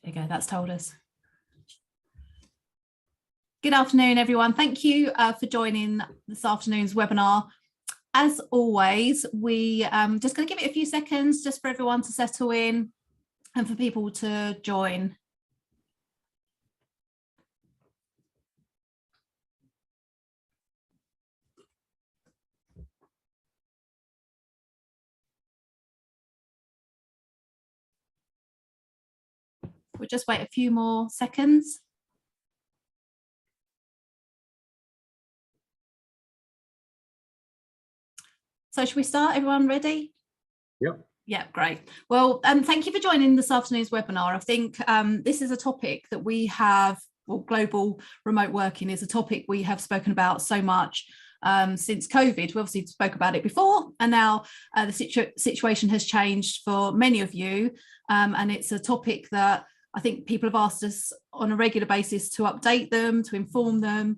There you go, that's told us. Good afternoon, everyone. Thank you for joining this afternoon's webinar. As always, we just going to give it a few seconds just for everyone to settle in and for people to join. We'll just wait a few more seconds. So should we start? Everyone ready? Yep. Yeah, great. Well, thank you for joining this afternoon's webinar. I think this is a topic that we have, well, global remote working is a topic we have spoken about so much since COVID. We obviously spoke about it before, and now the situation has changed for many of you. And it's a topic that I think people have asked us on a regular basis to update them, to inform them,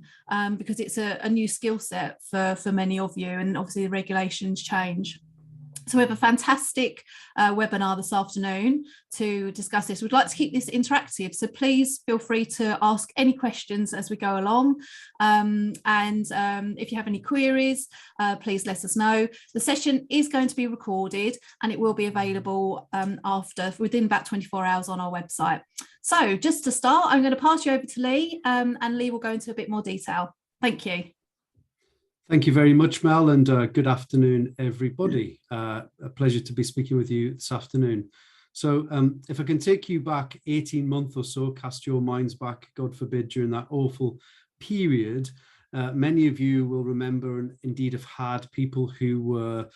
because it's a new skill set for many of you, and obviously the regulations change. So we have a fantastic webinar this afternoon to discuss this. We'd like to keep this interactive, so please feel free to ask any questions as we go along. If you have any queries, please let us know. The session is going to be recorded and it will be available within about 24 hours on our website. So just to start, I'm going to pass you over to Lee, and Lee will go into a bit more detail. Thank you. Thank you very much, Mel, and good afternoon, everybody. A pleasure to be speaking with you this afternoon. So if I can take you back 18 months or so, cast your minds back, God forbid, during that awful period, many of you will remember and indeed have had people who were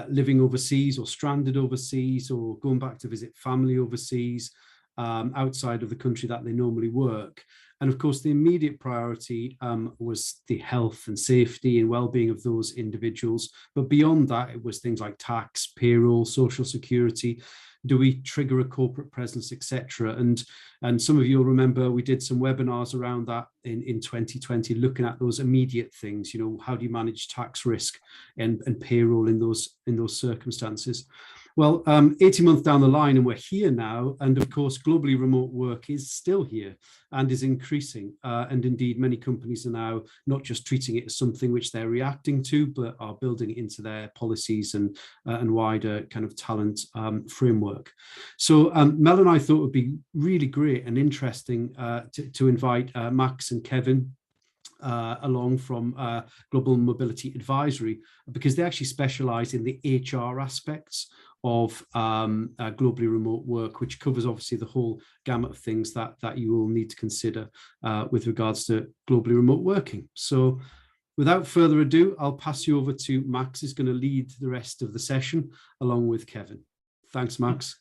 living overseas or stranded overseas or going back to visit family overseas outside of the country that they normally work. And of course, the immediate priority was the health and safety and well-being of those individuals. But beyond that, it was things like tax, payroll, social security. Do we trigger a corporate presence, etc.? And some of you will remember we did some webinars around that in 2020, looking at those immediate things. You know, how do you manage tax risk and payroll in those circumstances? Well, 18 months down the line, and we're here now. And of course, globally remote work is still here and is increasing. And indeed, many companies are now not just treating it as something which they're reacting to, but are building it into their policies and wider kind of talent framework. So Mel and I thought it would be really great and interesting to invite Max and Kevin along from Global Mobility Advisory, because they actually specialize in the HR aspects of globally remote work, which covers obviously the whole gamut of things that you will need to consider with regards to globally remote working. So without further ado, I'll pass you over to Max, who's going to lead the rest of the session along with Kevin. Thanks, Max.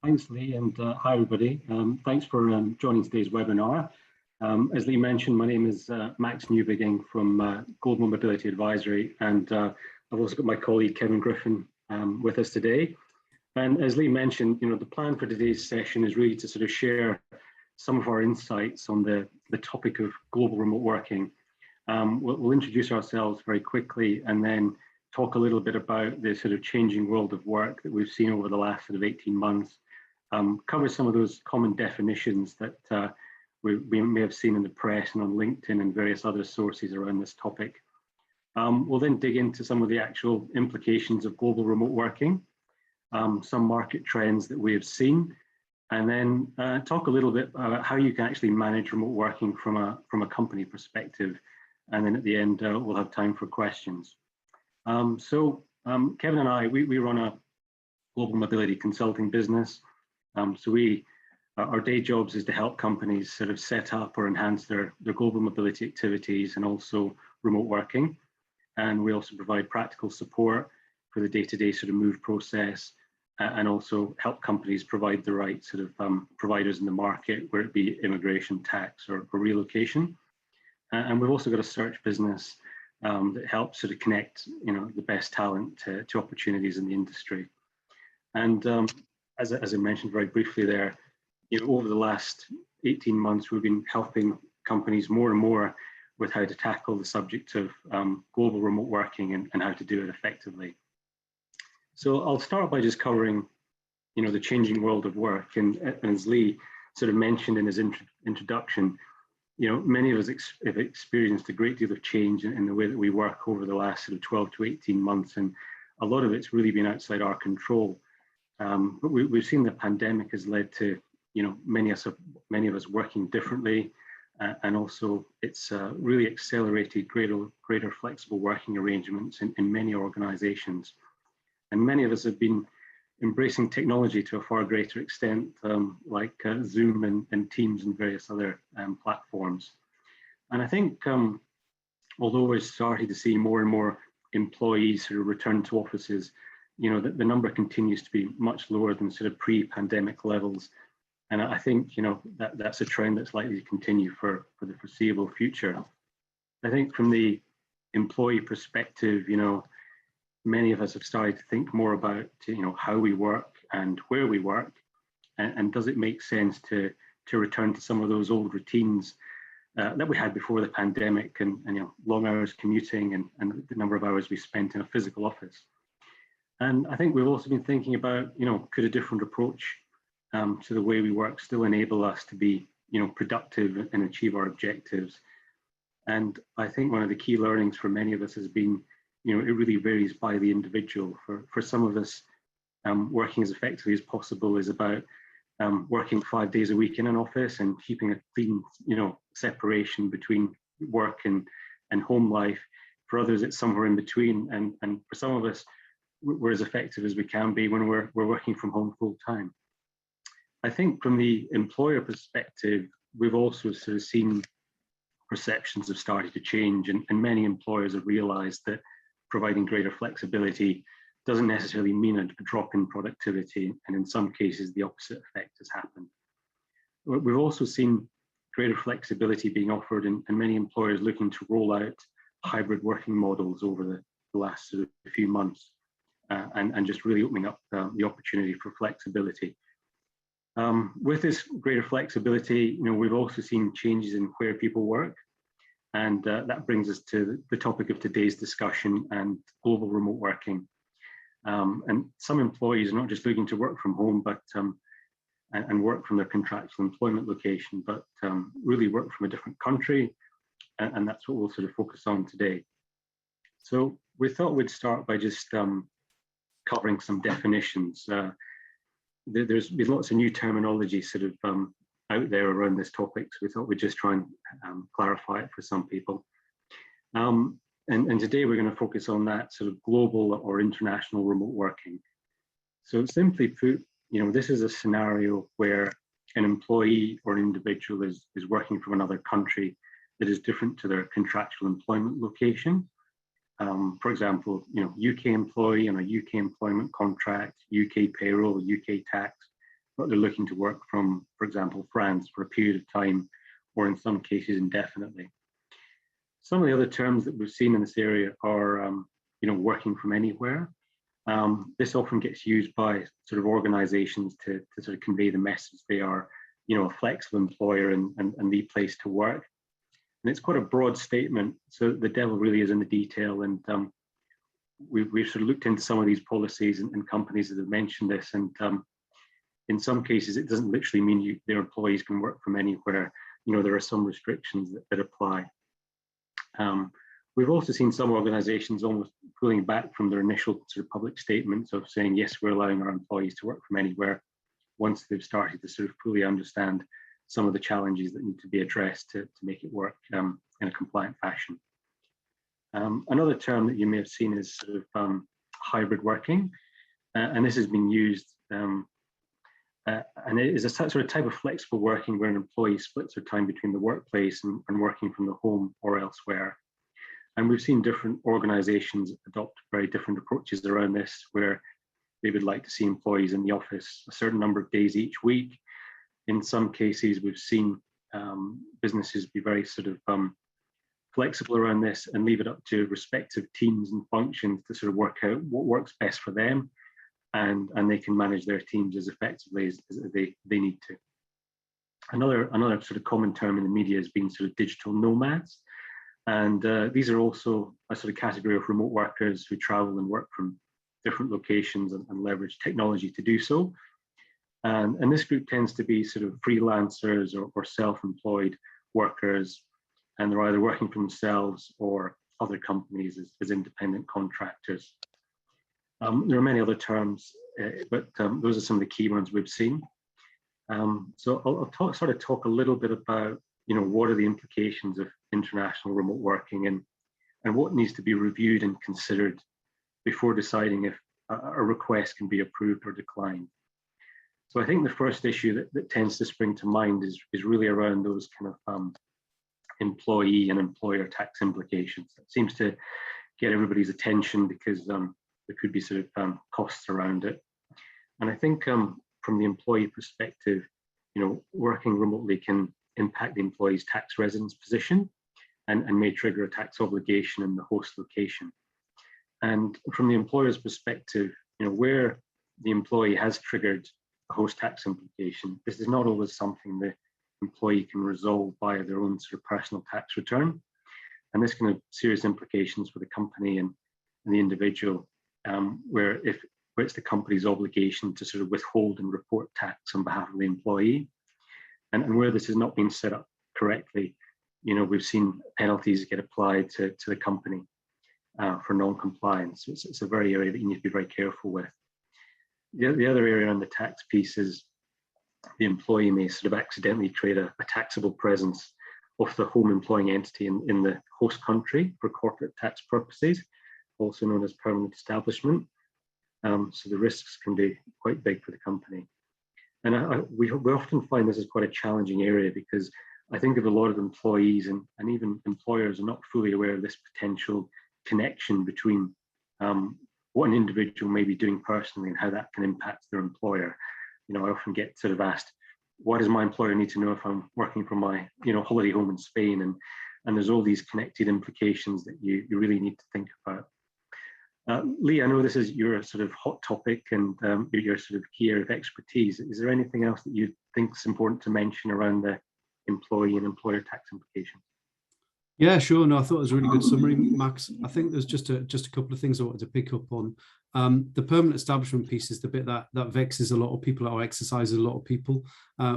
Thanks, Lee, and hi, everybody. Thanks for joining today's webinar. As Lee mentioned, my name is Max Newbigging from Global Mobility Advisory, and I've also got my colleague Kevin Griffin with us today. And as Lee mentioned, you know, the plan for today's session is really to sort of share some of our insights on the topic of global remote working. We'll introduce ourselves very quickly and then talk a little bit about the sort of changing world of work that we've seen over the last sort of 18 months, cover some of those common definitions that we may have seen in the press and on LinkedIn and various other sources around this topic. We'll then dig into some of the actual implications of global remote working, some market trends that we have seen, and then talk a little bit about how you can actually manage remote working from a company perspective. And then at the end, we'll have time for questions. Kevin and I, we run a global mobility consulting business. Our day jobs is to help companies sort of set up or enhance their global mobility activities and also remote working. And we also provide practical support for the day-to-day sort of move process, and also help companies provide the right sort of providers in the market, whether it be immigration, tax, or relocation. And we've also got a search business that helps sort of connect, you know, the best talent to opportunities in the industry. And as I mentioned very briefly there, you know, over the last 18 months, we've been helping companies more and more with how to tackle the subject of global remote working and how to do it effectively. So I'll start by just covering, you know, the changing world of work. And as Lee sort of mentioned in his introduction, many of us have experienced a great deal of change in the way that we work over the last sort of 12 to 18 months, and a lot of it's really been outside our control. But we've seen the pandemic has led to, many of us working differently, and also it's really accelerated greater flexible working arrangements in many organisations. And many of us have been embracing technology to a far greater extent, like Zoom and Teams and various other platforms. And I think, although we're starting to see more and more employees who return to offices, the number continues to be much lower than sort of pre-pandemic levels. And I think, that's a trend that's likely to continue for the foreseeable future. I think from the employee perspective, many of us have started to think more about, how we work and where we work, and does it make sense to return to some of those old routines that we had before the pandemic, and long hours commuting and the number of hours we spent in a physical office. And I think we've also been thinking about, could a different approach to the way we work still enable us to be, productive and achieve our objectives. And I think one of the key learnings for many of us has been, it really varies by the individual. For some of us, working as effectively as possible is about working 5 days a week in an office and keeping a clean, separation between work and home life. For others, it's somewhere in between. And for some of us, we're as effective as we can be when we're working from home full time. I think from the employer perspective, we've also sort of seen perceptions have started to change, and many employers have realized that providing greater flexibility doesn't necessarily mean a drop in productivity, and in some cases the opposite effect has happened. We've also seen greater flexibility being offered, and many employers looking to roll out hybrid working models over the last sort of few months, and just really opening up the opportunity for flexibility. With this greater flexibility, we've also seen changes in where people work, and that brings us to the topic of today's discussion and global remote working. And some employees are not just looking to work from home, but and work from their contractual employment location, but really work from a different country, and that's what we'll sort of focus on today. So we thought we'd start by just covering some definitions. There's been lots of new terminology sort of out there around this topic, so we thought we'd just try and clarify it for some people. And today we're going to focus on that sort of global or international remote working. So simply put, this is a scenario where an employee or an individual is working from another country that is different to their contractual employment location. For example, UK employee on a UK employment contract, UK payroll, UK tax, but they're looking to work from, for example, France for a period of time, or in some cases indefinitely. Some of the other terms that we've seen in this area are, working from anywhere. This often gets used by sort of organizations to sort of convey the message they are, a flexible employer and the place to work. And it's quite a broad statement, so the devil really is in the detail. And we've sort of looked into some of these policies and companies that have mentioned this, and in some cases it doesn't literally mean their employees can work from anywhere. There are some restrictions that apply. We've also seen some organizations almost pulling back from their initial sort of public statements of saying, yes, we're allowing our employees to work from anywhere, once they've started to sort of fully understand some of the challenges that need to be addressed to make it work in a compliant fashion. Another term that you may have seen is sort of hybrid working, and this has been used, and it is a sort of type of flexible working where an employee splits their time between the workplace and working from the home or elsewhere. And we've seen different organizations adopt very different approaches around this, where they would like to see employees in the office a certain number of days each week. In some cases, we've seen businesses be very sort of flexible around this and leave it up to respective teams and functions to sort of work out what works best for them, and they can manage their teams as effectively as they need to. Another sort of common term in the media has been sort of digital nomads, and these are also a sort of category of remote workers who travel and work from different locations and leverage technology to do so. And this group tends to be sort of freelancers or self-employed workers, and they're either working for themselves or other companies as independent contractors. There are many other terms, but those are some of the key ones we've seen. So I'll talk a little bit about, what are the implications of international remote working and what needs to be reviewed and considered before deciding if a request can be approved or declined. So I think the first issue that tends to spring to mind is really around those kind of employee and employer tax implications. It seems to get everybody's attention because there could be sort of costs around it. And I think from the employee perspective, working remotely can impact the employee's tax residence position and may trigger a tax obligation in the host location. And from the employer's perspective, where the employee has triggered a host tax implication, this is not always something the employee can resolve via their own sort of personal tax return. And this can have serious implications for the company and the individual, where it's the company's obligation to sort of withhold and report tax on behalf of the employee. And where this has not been set up correctly, we've seen penalties get applied to the company for non-compliance. So it's a very area that you need to be very careful with. The other area on the tax piece is the employee may sort of accidentally create a taxable presence of the home employing entity in the host country for corporate tax purposes, also known as permanent establishment. So the risks can be quite big for the company. And we often find this is quite a challenging area because I think of a lot of employees and even employers are not fully aware of this potential connection between what an individual may be doing personally and how that can impact their employer. I often get sort of asked, why does my employer need to know if I'm working from my holiday home in Spain? And there's all these connected implications that you really need to think about. Lee, I know this is your sort of hot topic and your sort of key area of expertise. Is there anything else that you think is important to mention around the employee and employer tax implications? Yeah, sure. No, I thought it was a really good summary, Max. I think there's just a couple of things I wanted to pick up on. The permanent establishment piece is the bit that vexes a lot of people or exercises a lot of people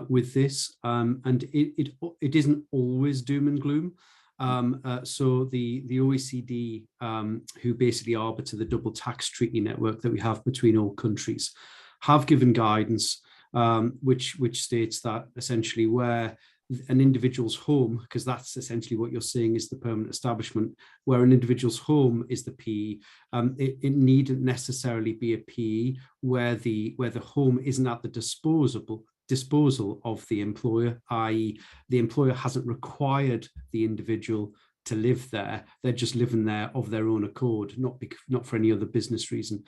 with this, and it isn't always doom and gloom. So the OECD, who basically arbiter the double tax treaty network that we have between all countries, have given guidance which states that essentially where an individual's home, because that's essentially what you're seeing is the permanent establishment, where an individual's home is the PE, it needn't necessarily be a PE where the home isn't at the disposal of the employer, i.e. the employer hasn't required the individual to live there, they're just living there of their own accord, not for any other business reason.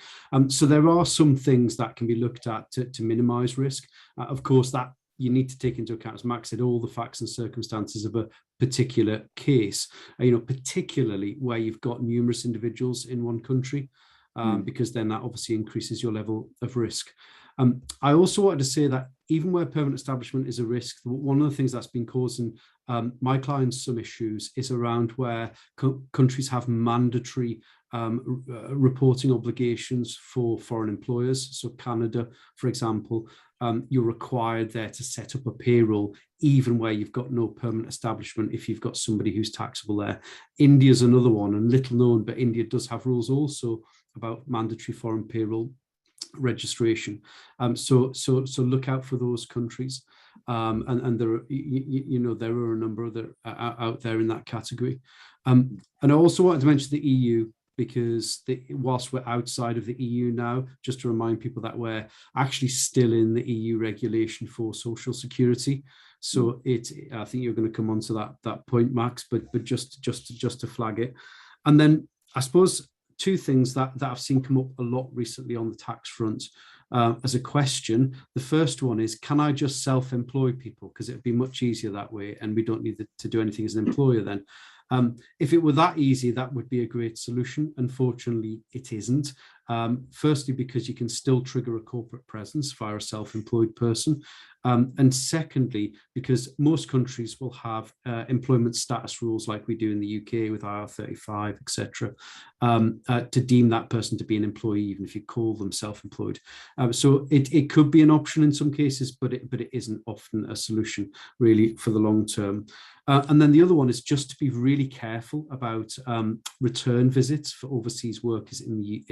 So there are some things that can be looked at to minimize risk. Of course, that you need to take into account, as Max said, all the facts and circumstances of a particular case, particularly where you've got numerous individuals in one country, because then that obviously increases your level of risk. I also wanted to say that even where permanent establishment is a risk, one of the things that's been causing my clients some issues is around where countries have mandatory reporting obligations for foreign employers. So Canada, for example, you're required there to set up a payroll, even where you've got no permanent establishment, if you've got somebody who's taxable there. India's another one, and little known, but India does have rules also about mandatory foreign payroll registration. So look out for those countries, and there are there are a number that are out there in that category. And I also wanted to mention the EU, because whilst we're outside of the EU now, just to remind people that we're actually still in the EU regulation for social security. So I think you're going to come on to that point, Max, but just to flag it. And then I suppose two things that I've seen come up a lot recently on the tax front as a question. The first one is, can I just self-employ people? Because it'd be much easier that way, and we don't need to do anything as an employer then. If it were that easy, that would be a great solution. Unfortunately, it isn't. Firstly, because you can still trigger a corporate presence via a self-employed person. And secondly, because most countries will have employment status rules like we do in the UK with IR35, etc., to deem that person to be an employee, even if you call them self-employed. So it could be an option in some cases, but it isn't often a solution really for the long term. And then the other one is just to be really careful about return visits for overseas workers in the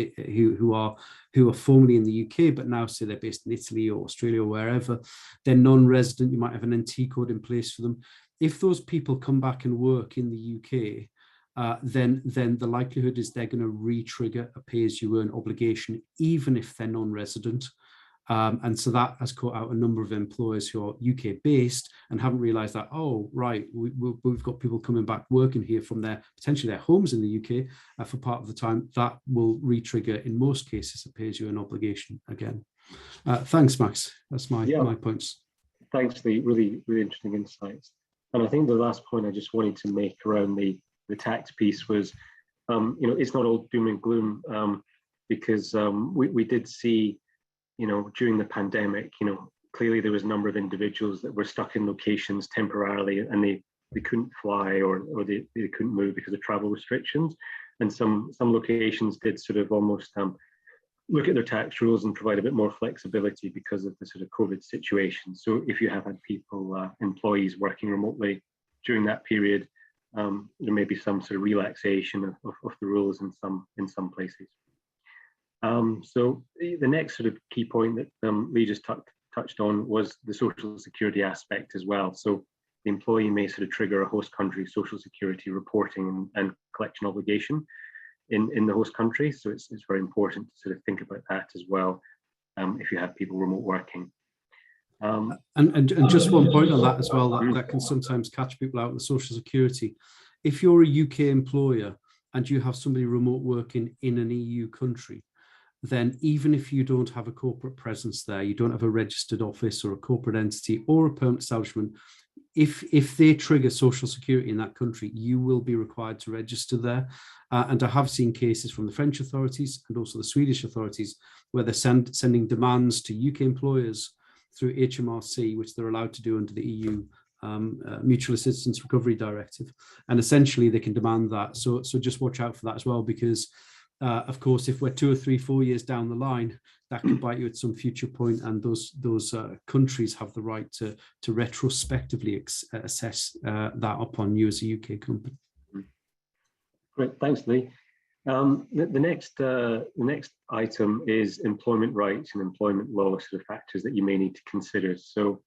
who are formerly in the UK, but now say they're based in Italy or Australia or wherever. They're non-resident. You might have an NT code in place for them. If those people come back and work in the UK, then the likelihood is they're going to re-trigger a pay-as-you-earn obligation, even if they're non-resident. And so that has caught out a number of employers who are UK based and haven't realized that, oh, right, we've got people coming back working here from potentially their homes in the UK for part of the time. That will re-trigger, in most cases, a pay-as-you-earn obligation again. Thanks, Max. That's my points. Thanks, Lee. Really, really interesting insights. And I think the last point I just wanted to make around the tax piece was, it's not all doom and gloom, because we did see, during the pandemic, clearly there was a number of individuals that were stuck in locations temporarily and they couldn't fly or they couldn't move because of travel restrictions. And some locations did sort of almost look at their tax rules and provide a bit more flexibility because of the sort of COVID situation. So if you have had people, employees working remotely during that period, there may be some sort of relaxation of the rules in some places. So the next sort of key point that Lee just touched on was the social security aspect as well. So the employee may sort of trigger a host country social security reporting and collection obligation in the host country. So it's very important to sort of think about that as well if you have people remote working. And just one point on that as well, that can sometimes catch people out with social security. If you're a UK employer and you have somebody remote working in an EU country, then even if you don't have a corporate presence there, you don't have a registered office or a corporate entity or a permanent establishment, if they trigger social security in that country, you will be required to register there. And I have seen cases from the French authorities and also the Swedish authorities where they're sending demands to UK employers through HMRC, which they're allowed to do under the EU Mutual Assistance Recovery Directive. And essentially they can demand that. So just watch out for that as well, because of course, if we're 2 or 3, 4 years down the line, that could bite you at some future point, and those countries have the right to retrospectively assess that upon you as a UK company. Great, thanks, Lee. The next item is employment rights and employment law sort of factors that you may need to consider. So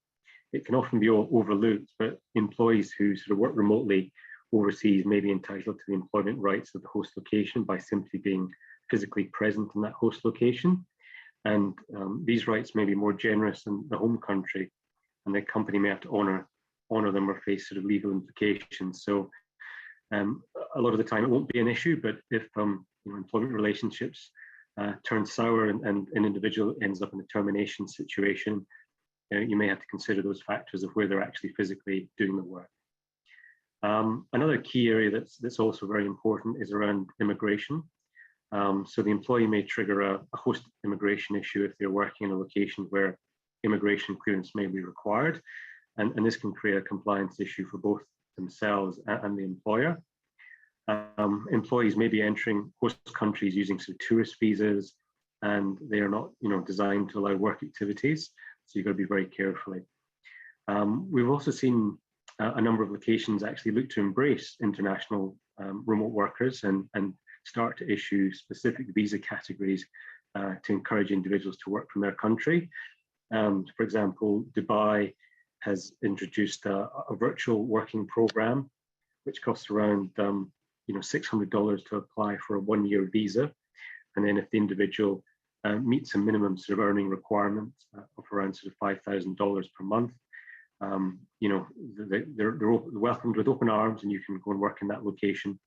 it can often be overlooked, but employees who sort of work remotely overseas may be entitled to the employment rights of the host location by simply being physically present in that host location. And these rights may be more generous in the home country, and the company may have to honor them or face sort of legal implications. So a lot of the time it won't be an issue, but if employment relationships turn sour and an individual ends up in a termination situation, you may have to consider those factors of where they're actually physically doing the work. Another key area that's also very important is around immigration. So the employee may trigger a host immigration issue if they're working in a location where immigration clearance may be required. And this can create a compliance issue for both themselves and the employer. Employees may be entering host countries using sort of tourist visas, and they are not designed to allow work activities. So you've got to be very carefully. We've also seen a number of locations actually look to embrace international remote workers and start to issue specific visa categories to encourage individuals to work from their country. For example, Dubai has introduced a virtual working program, which costs around $600 to apply for a 1-year visa. And then if the individual meets a minimum sort of earning requirement of around sort of $5,000 per month, they're welcomed with open arms, and you can go and work in that location.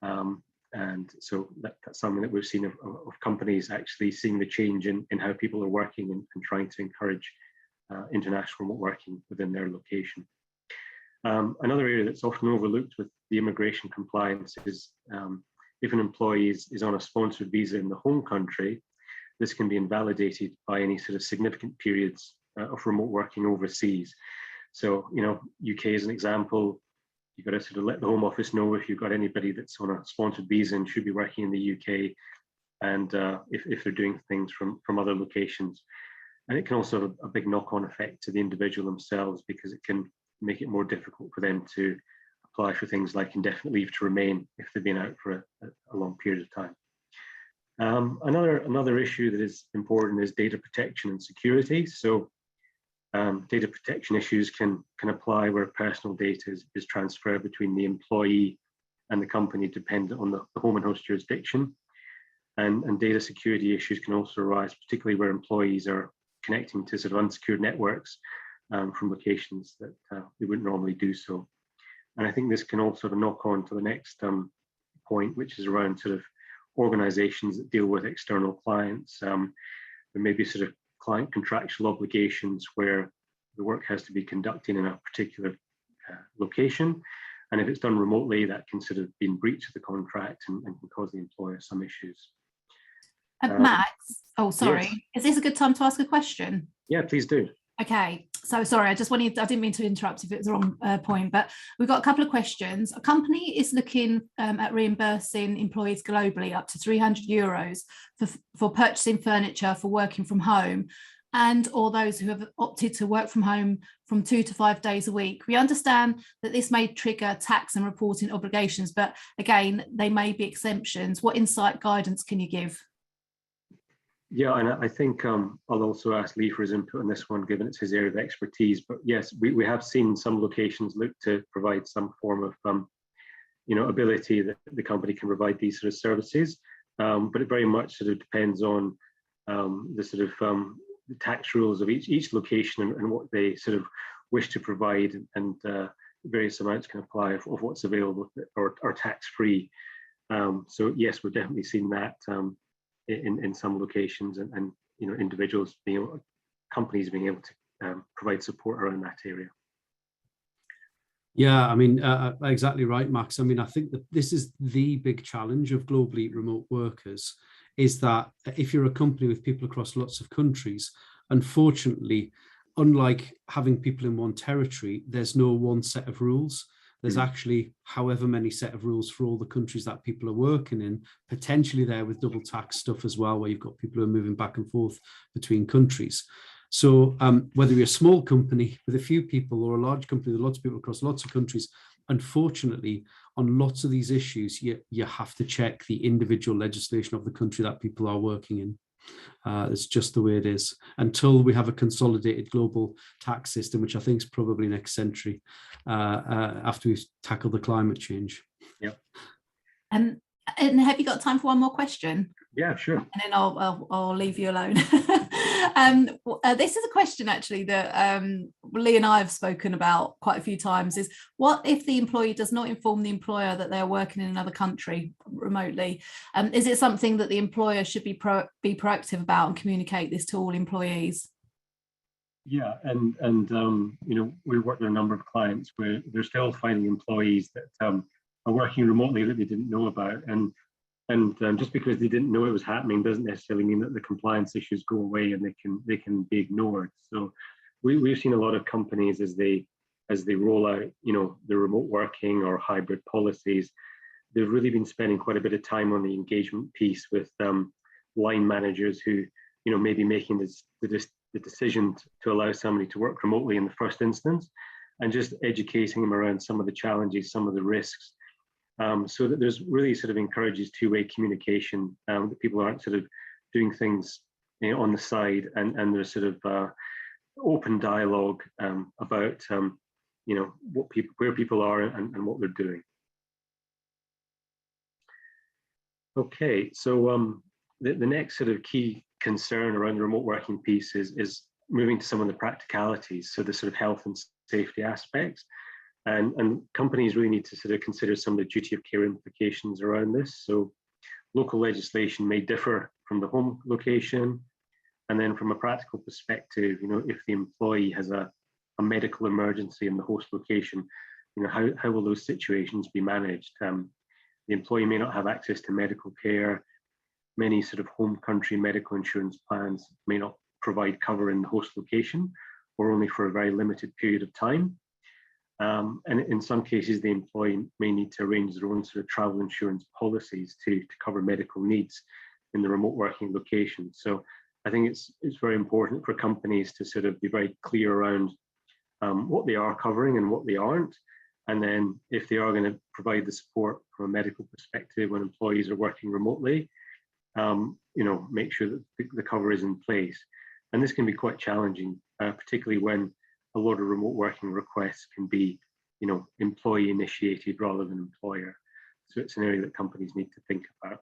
And so that's something that we've seen of companies actually seeing the change in how people are working and trying to encourage international remote working within their location. Another area that's often overlooked with the immigration compliance is if an employee is on a sponsored visa in the home country, this can be invalidated by any sort of significant periods of remote working overseas. So, UK as an example, you've got to sort of let the Home Office know if you've got anybody that's on a sponsored visa and should be working in the UK, and if they're doing things from other locations. And it can also have a big knock-on effect to the individual themselves, because it can make it more difficult for them to apply for things like indefinite leave to remain if they've been out for a long period of time. Another issue that is important is data protection and security. So data protection issues can apply where personal data is transferred between the employee and the company, dependent on the home and host jurisdiction. And data security issues can also arise, particularly where employees are connecting to sort of unsecured networks from locations that they wouldn't normally do so. And I think this can also knock on to the next point, which is around sort of organizations that deal with external clients. There may be sort of client contractual obligations where the work has to be conducted in a particular location. And if it's done remotely, that can sort of be in breach of the contract and can cause the employer some issues. Max, oh, sorry. Yes. Is this a good time to ask a question? Yeah, please do. Okay, so sorry, I didn't mean to interrupt if it was the wrong point, but we've got a couple of questions. A company is looking at reimbursing employees globally up to €300 for purchasing furniture for working from home, and or those who have opted to work from home from 2 to 5 days a week. We understand that this may trigger tax and reporting obligations, but again, they may be exemptions. What insight guidance can you give? Yeah, and I think I'll also ask Lee for his input on this one, given it's his area of expertise. But yes, we have seen some locations look to provide some form of ability that the company can provide these sort of services. But it very much sort of depends on the sort of the tax rules of each location and what they sort of wish to provide, and various amounts can apply of what's available or tax-free. So yes, we're definitely seeing that in some locations, and individuals companies being able to provide support around that area. Yeah, I mean, exactly right, Max. I mean, I think that this is the big challenge of globally remote workers, is that if you're a company with people across lots of countries, unfortunately, unlike having people in one territory, there's no one set of rules. There's actually however many set of rules for all the countries that people are working in, potentially there with double tax stuff as well, where you've got people who are moving back and forth between countries. So whether you're a small company with a few people or a large company with lots of people across lots of countries, unfortunately, on lots of these issues, you have to check the individual legislation of the country that people are working in. It's just the way it is, until we have a consolidated global tax system, which I think is probably next century, after we've tackled the climate change. Yeah. And have you got time for one more question? Yeah, sure. And then I'll leave you alone. This is a question actually that Lee and I have spoken about quite a few times, is what if the employee does not inform the employer that they're working in another country remotely? Is it something that the employer should be proactive about and communicate this to all employees? Yeah, and we work with a number of clients where they're still finding employees that are working remotely that they didn't know about, and just because they didn't know it was happening doesn't necessarily mean that the compliance issues go away and they can be ignored. So we've seen a lot of companies as they roll out the remote working or hybrid policies, they've really been spending quite a bit of time on the engagement piece with line managers who may be making the decision to allow somebody to work remotely in the first instance, and just educating them around some of the challenges, some of the risks. So that there's really sort of encourages two-way communication, that people aren't sort of doing things on the side, and there's sort of open dialogue about where people are and what they're doing. Okay, so the next sort of key concern around the remote working piece is moving to some of the practicalities, so the sort of health and safety aspects. And companies really need to sort of consider some of the duty of care implications around this. So local legislation may differ from the home location. And then from a practical perspective, if the employee has a medical emergency in the host location, how will those situations be managed? the employee may not have access to medical care. Many sort of home country medical insurance plans may not provide cover in the host location or only for a very limited period of time. And in some cases, the employee may need to arrange their own sort of travel insurance policies to cover medical needs in the remote working location. So I think it's very important for companies to sort of be very clear around what they are covering and what they aren't. And then if they are going to provide the support from a medical perspective when employees are working remotely, make sure that the cover is in place. And this can be quite challenging, particularly when a lot of remote working requests can be, employee initiated rather than employer. So it's an area that companies need to think about.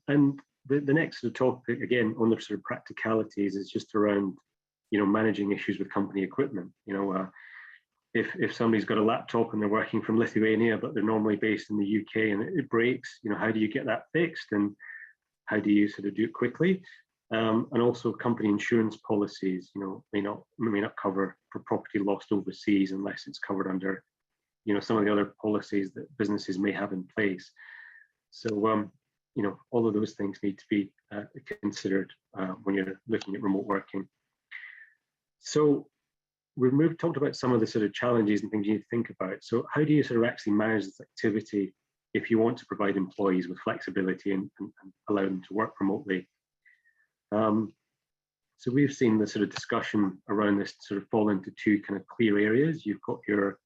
And the next sort of topic, again, on the sort of practicalities, is just around, managing issues with company equipment. If somebody's got a laptop and they're working from Lithuania, but they're normally based in the UK and it breaks, how do you get that fixed and how do you sort of do it quickly? And also company insurance policies, may not cover for property lost overseas unless it's covered under, some of the other policies that businesses may have in place. So, all of those things need to be considered when you're looking at remote working. So we've talked about some of the sort of challenges and things you need to think about. So how do you sort of actually manage this activity if you want to provide employees with flexibility and allow them to work remotely? So we've seen the sort of discussion around this sort of fall into two kind of clear areas. You've got your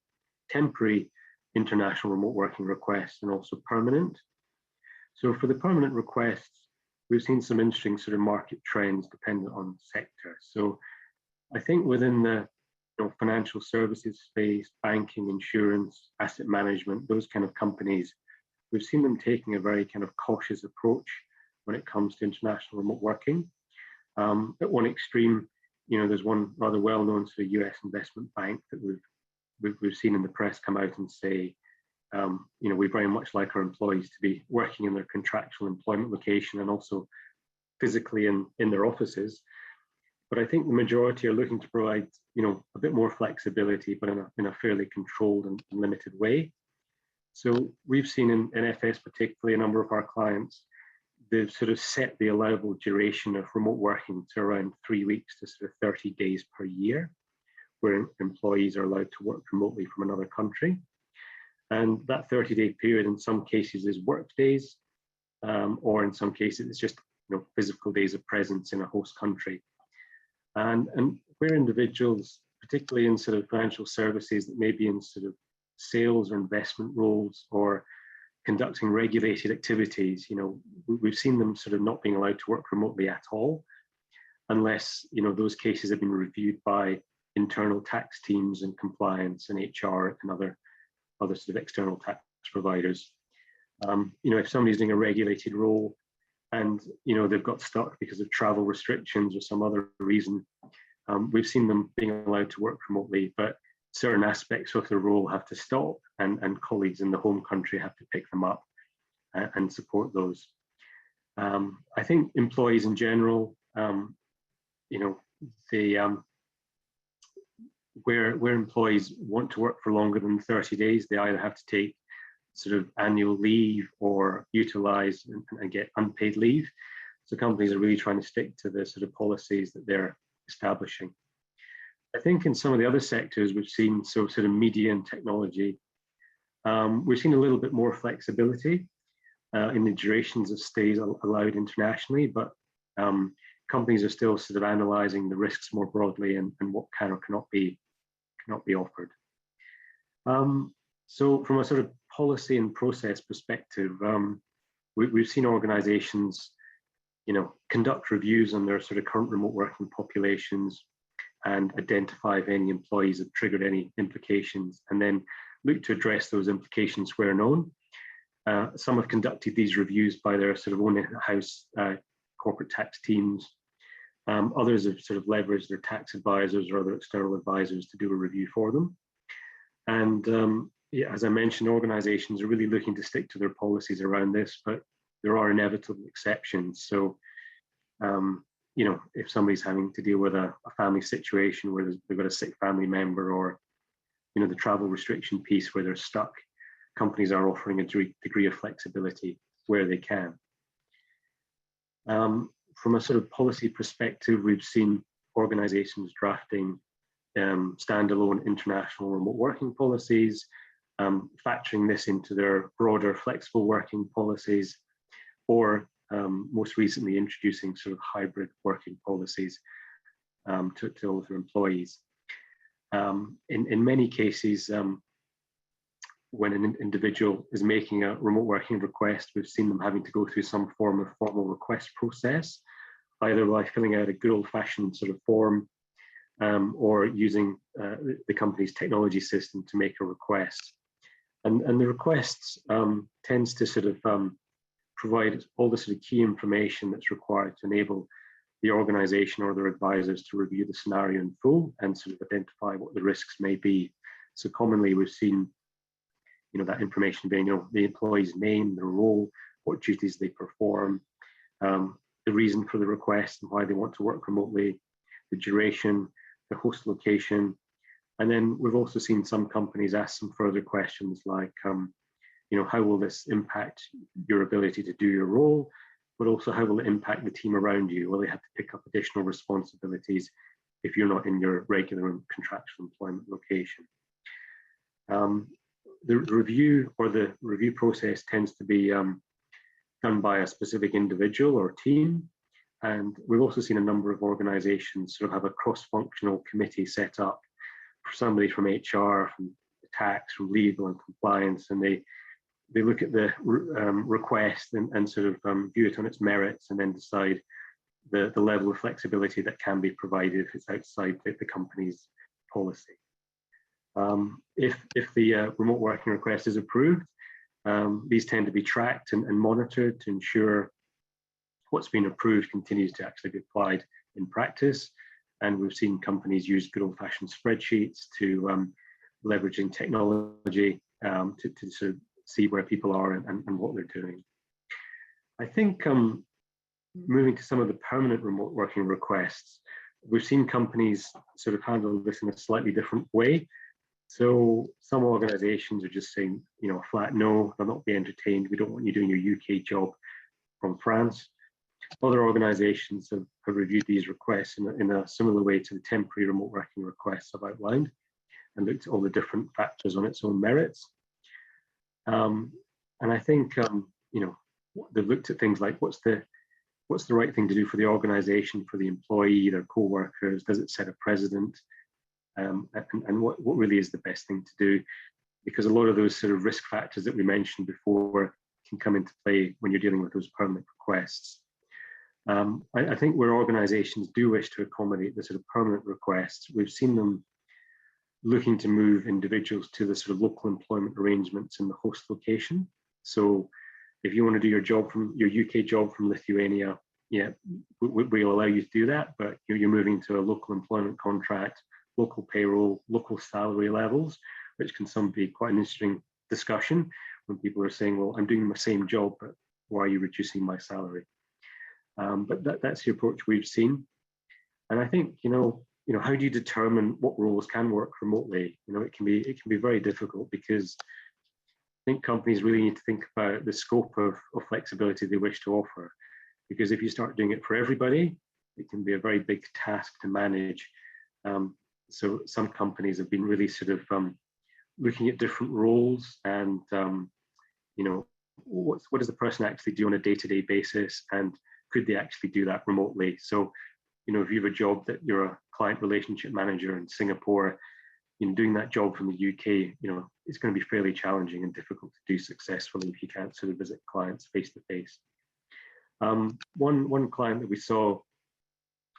temporary international remote working requests and also permanent. So for the permanent requests, we've seen some interesting sort of market trends dependent on sector. So I think within the financial services space, banking, insurance, asset management, those kind of companies, we've seen them taking a very kind of cautious approach when it comes to international remote working. At one extreme, there's one rather well-known sort of US investment bank that we've seen in the press come out and say, we very much like our employees to be working in their contractual employment location and also physically in their offices. But I think the majority are looking to provide, a bit more flexibility, but in a fairly controlled and limited way. So we've seen in FS, particularly a number of our clients, they've sort of set the allowable duration of remote working to around 3 weeks to sort of 30 days per year, where employees are allowed to work remotely from another country. And that 30-day period in some cases is work days, or in some cases it's just physical days of presence in a host country. And where individuals, particularly in sort of financial services that may be in sort of sales or investment roles or conducting regulated activities, we've seen them sort of not being allowed to work remotely at all, unless those cases have been reviewed by internal tax teams and compliance and HR and other sort of external tax providers. If somebody's doing a regulated role and they've got stuck because of travel restrictions or some other reason, we've seen them being allowed to work remotely, but certain aspects of the role have to stop and colleagues in the home country have to pick them up and support those. I think employees in general, they where employees want to work for longer than 30 days, they either have to take sort of annual leave or utilize and get unpaid leave. So companies are really trying to stick to the sort of policies that they're establishing. I think in some of the other sectors we've seen, so sort of media and technology, we've seen a little bit more flexibility in the durations of stays allowed internationally, but companies are still sort of analysing the risks more broadly and what can or cannot be offered. So from a sort of policy and process perspective, we've seen organisations, conduct reviews on their sort of current remote working populations and identify if any employees have triggered any implications, and then look to address those implications where known. Some have conducted these reviews by their sort of own in-house corporate tax teams. Others have sort of leveraged their tax advisors or other external advisors to do a review for them. And as I mentioned, organizations are really looking to stick to their policies around this, but there are inevitable exceptions. So, if somebody's having to deal with a family situation where they've got a sick family member, or, the travel restriction piece where they're stuck, companies are offering a degree of flexibility where they can. From a sort of policy perspective, we've seen organizations drafting standalone international remote working policies, factoring this into their broader flexible working policies, or most recently introducing sort of hybrid working policies to all of their employees. In many cases, when an individual is making a remote working request, we've seen them having to go through some form of formal request process, either by filling out a good old-fashioned sort of form or using the company's technology system to make a request. And the requests tends to sort of provide all the sort of key information that's required to enable the organization or their advisors to review the scenario in full and sort of identify what the risks may be. So commonly we've seen, you know, that information being, you know, the employee's name, their role, what duties they perform, the reason for the request and why they want to work remotely, the duration, the host location. And then we've also seen some companies ask some further questions like, you know, how will this impact your ability to do your role, but also how will it impact the team around you? Will they have to pick up additional responsibilities if you're not in your regular and contractual employment location? The review or the review process tends to be done by a specific individual or team. And we've also seen a number of organizations sort of have a cross-functional committee set up for somebody from HR, from tax, from legal and compliance, and they look at the request and sort of view it on its merits and then decide the level of flexibility that can be provided if it's outside the company's policy. If the remote working request is approved, these tend to be tracked and monitored to ensure what's been approved continues to actually be applied in practice. And we've seen companies use good old-fashioned spreadsheets to leveraging technology to sort of see where people are and what they're doing. I think moving to some of the permanent remote working requests, we've seen companies sort of handle this in a slightly different way. So some organizations are just saying, you know, flat no, they'll not be entertained. We don't want you doing your UK job from France. Other organizations have reviewed these requests in a similar way to the temporary remote working requests I've outlined and looked at all the different factors on its own merits. And I think, you know, they've looked at things like what's the right thing to do for the organization, for the employee, their co-workers, does it set a precedent? And what really is the best thing to do? Because a lot of those sort of risk factors that we mentioned before can come into play when you're dealing with those permanent requests. I think where organizations do wish to accommodate the sort of permanent requests, we've seen them looking to move individuals to the sort of local employment arrangements in the host location. So if you want to do your job from your UK job from Lithuania, yeah, we'll allow you to do that, but you're moving to a local employment contract, local payroll, local salary levels, which can some be quite an interesting discussion when people are saying, well, I'm doing my same job, but why are you reducing my salary? But that's the approach we've seen. And I think, you know, how do you determine what roles can work remotely? You know, it can be very difficult because I think companies really need to think about the scope of flexibility they wish to offer. Because if you start doing it for everybody, it can be a very big task to manage. So some companies have been really sort of looking at different roles and, you know, what does the person actually do on a day-to-day basis, and could they actually do that remotely? So, you know, if you have a job that you're a client relationship manager in Singapore, you know, doing that job from the UK, you know, it's going to be fairly challenging and difficult to do successfully if you can't sort of visit clients face to face. One client that we saw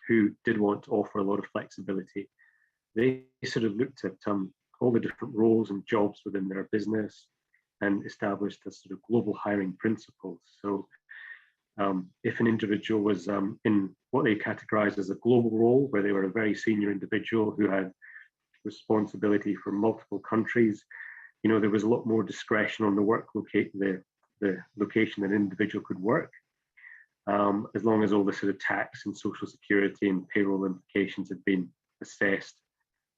who did want to offer a lot of flexibility, they sort of looked at all the different roles and jobs within their business and established a sort of global hiring principles. So if an individual was in what they categorized as a global role, where they were a very senior individual who had responsibility for multiple countries, you know, there was a lot more discretion on the the location that an individual could work, as long as all the sort of tax and social security and payroll implications had been assessed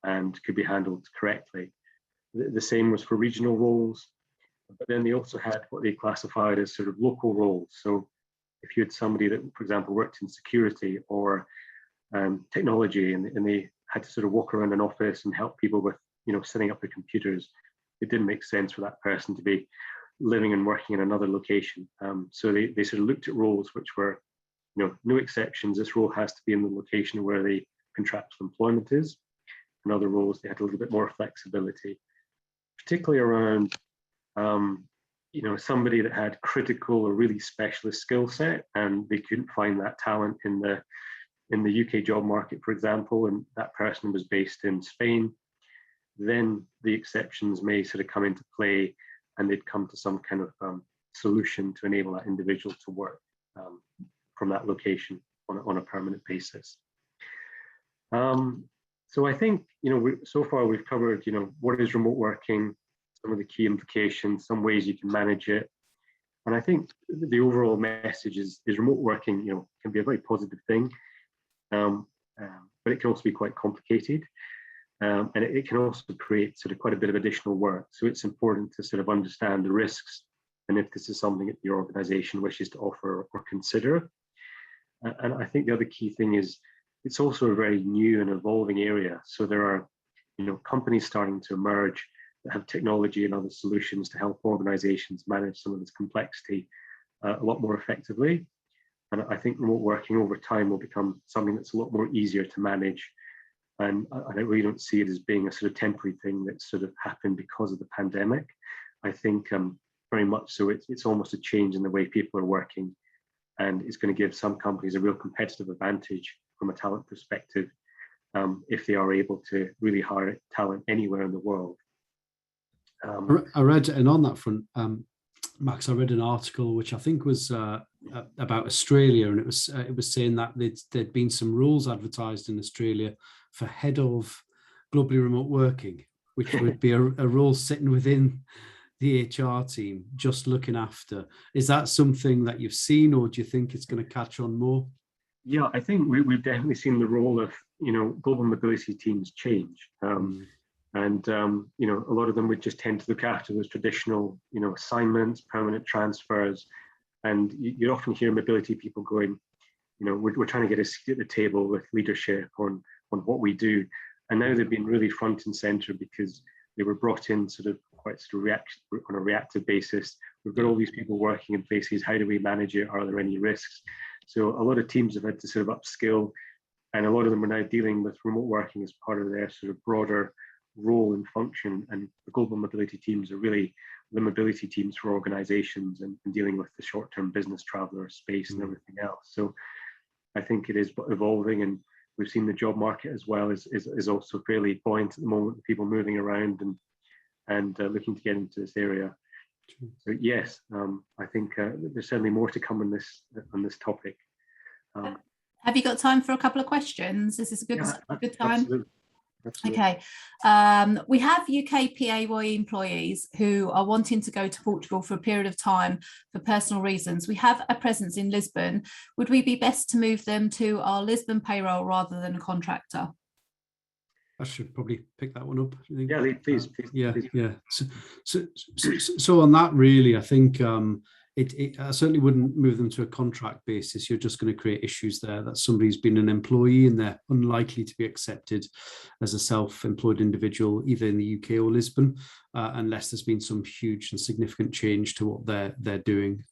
and could be handled correctly. The same was for regional roles. But then they also had what they classified as sort of local roles. So if you had somebody that, for example, worked in security or technology, and they had to sort of walk around an office and help people with, setting up the computers, it didn't make sense for that person to be living and working in another location. So they sort of looked at roles which were, no exceptions. This role has to be in the location where the contractual employment is. And other roles, they had a little bit more flexibility, particularly around, somebody that had critical or really specialist skill set, and they couldn't find that talent in the UK job market, for example, and that person was based in Spain. Then the exceptions may sort of come into play, and they'd come to some kind of solution to enable that individual to work from that location on a permanent basis. So I think, so far we've covered, what is remote working, some of the key implications, some ways you can manage it. And I think the overall message is remote working, can be a very positive thing, but it can also be quite complicated. And it can also create sort of quite a bit of additional work. So it's important to sort of understand the risks and if this is something that your organization wishes to offer or consider. And I think the other key thing is it's also a very new and evolving area. So there are, companies starting to emerge that have technology and other solutions to help organizations manage some of this complexity a lot more effectively. And I think remote working over time will become something that's a lot more easier to manage. And I really don't see it as being a sort of temporary thing that sort of happened because of the pandemic. I think very much so it's almost a change in the way people are working, and it's going to give some companies a real competitive advantage from a talent perspective if they are able to really hire talent anywhere in the world. I read, and on that front, Max, I read an article which I think was about Australia, and it was saying that there'd been some rules advertised in Australia for head of globally remote working, which would be a role sitting within the HR team, just looking after. Is that something that you've seen, or do you think it's going to catch on more? Yeah, I think we've definitely seen the role of global mobility teams change. And a lot of them would just tend to look after those traditional, assignments, permanent transfers, and you often hear mobility people going, we're trying to get a seat at the table with leadership on what we do. And now they've been really front and center because they were brought in sort of quite sort of on a reactive basis. We've got all these people working in places. How do we manage it? Are there any risks? So a lot of teams have had to sort of upskill, and a lot of them are now dealing with remote working as part of their sort of broader role and function. And the global mobility teams are really the mobility teams for organizations and dealing with the short-term business traveler space and everything else. So I think it is evolving, and we've seen the job market as well is also fairly buoyant at the moment, people moving around and looking to get into this area. So yes, I think there's certainly more to come on this topic. Have you got time for a couple of questions? Is this a good time? Absolutely. Okay. We have UK PAYE employees who are wanting to go to Portugal for a period of time for personal reasons. We have a presence in Lisbon. Would we be best to move them to our Lisbon payroll rather than a contractor? I should probably pick that one up. Yeah, please. Yeah. Please. So on that, really, I think I certainly wouldn't move them to a contract basis. You're just going to create issues there that somebody's been an employee and they're unlikely to be accepted as a self-employed individual, either in the UK or Lisbon, unless there's been some huge and significant change to what they're doing.